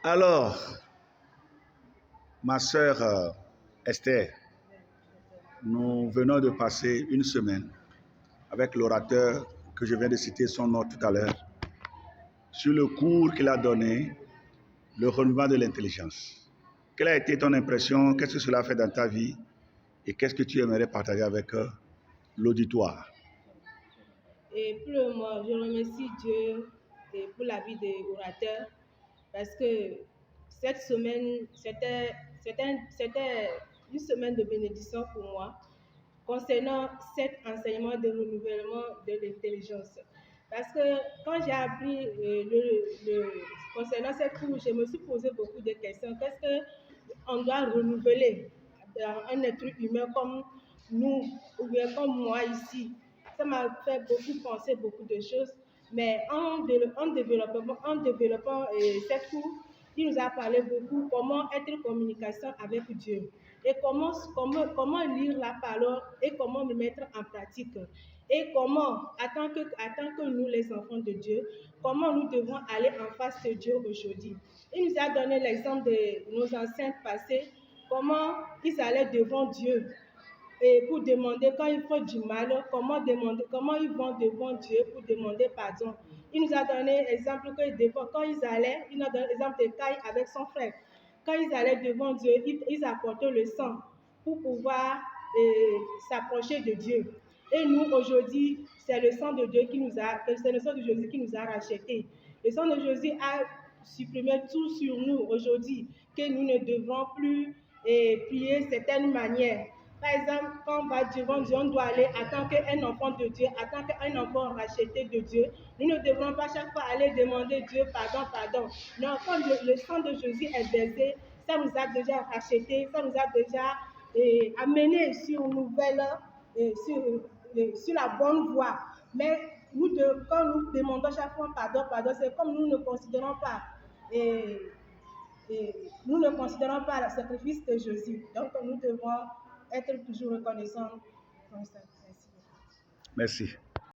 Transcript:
Alors, ma sœur Esther, nous venons de passer une semaine avec l'orateur que je viens de citer son nom tout à l'heure, sur le cours qu'il a donné, le renouvellement de l'intelligence. Quelle a été ton impression? Qu'est-ce que cela fait dans ta vie? Et qu'est-ce que tu aimerais partager avec l'auditoire? Et pour le moment, je remercie Dieu pour la vie des orateurs parce que cette semaine, c'était une semaine de bénédiction pour moi concernant cet enseignement de renouvellement de l'intelligence. Parce que quand j'ai appris concernant cette cours, je me suis posé beaucoup de questions. Qu'est-ce qu'on doit renouveler dans un être humain comme nous, ou bien comme moi ici? Ça m'a fait beaucoup penser beaucoup de choses. Mais en développant cette cours, il nous a parlé beaucoup comment être en communication avec Dieu et comment lire la parole et comment le mettre en pratique. Et comment, en tant que nous, les enfants de Dieu, comment nous devons aller en face de Dieu aujourd'hui. Il nous a donné l'exemple de nos anciens passés, comment ils allaient devant Dieu et pour demander quand il faut du mal, comment ils vont devant Dieu pour demander pardon. Il nous a donné l'exemple que quand ils allaient, il nous a donné l'exemple de Caïn avec son frère. Quand ils allaient devant Dieu, ils apportaient le sang pour pouvoir s'approcher de Dieu. Et nous, aujourd'hui, c'est le sang de Jésus qui nous a rachetés. Le sang de Jésus a supprimé tout sur nous aujourd'hui, que nous ne devons plus prier de certaines manières. Par exemple, quand on va devant Dieu, on doit aller en tant qu'un enfant de Dieu, en tant qu'un enfant racheté de Dieu. Nous ne devrons pas chaque fois aller demander Dieu pardon, pardon. Non, quand le sang de Jésus est versé, ça nous a déjà racheté, ça nous a déjà amené sur une nouvelle, sur la bonne voie. Mais quand nous demandons chaque fois pardon, pardon, c'est comme nous ne considérons pas. Nous ne considérons pas le sacrifice de Jésus. Donc, nous devons être toujours reconnaissants. Merci.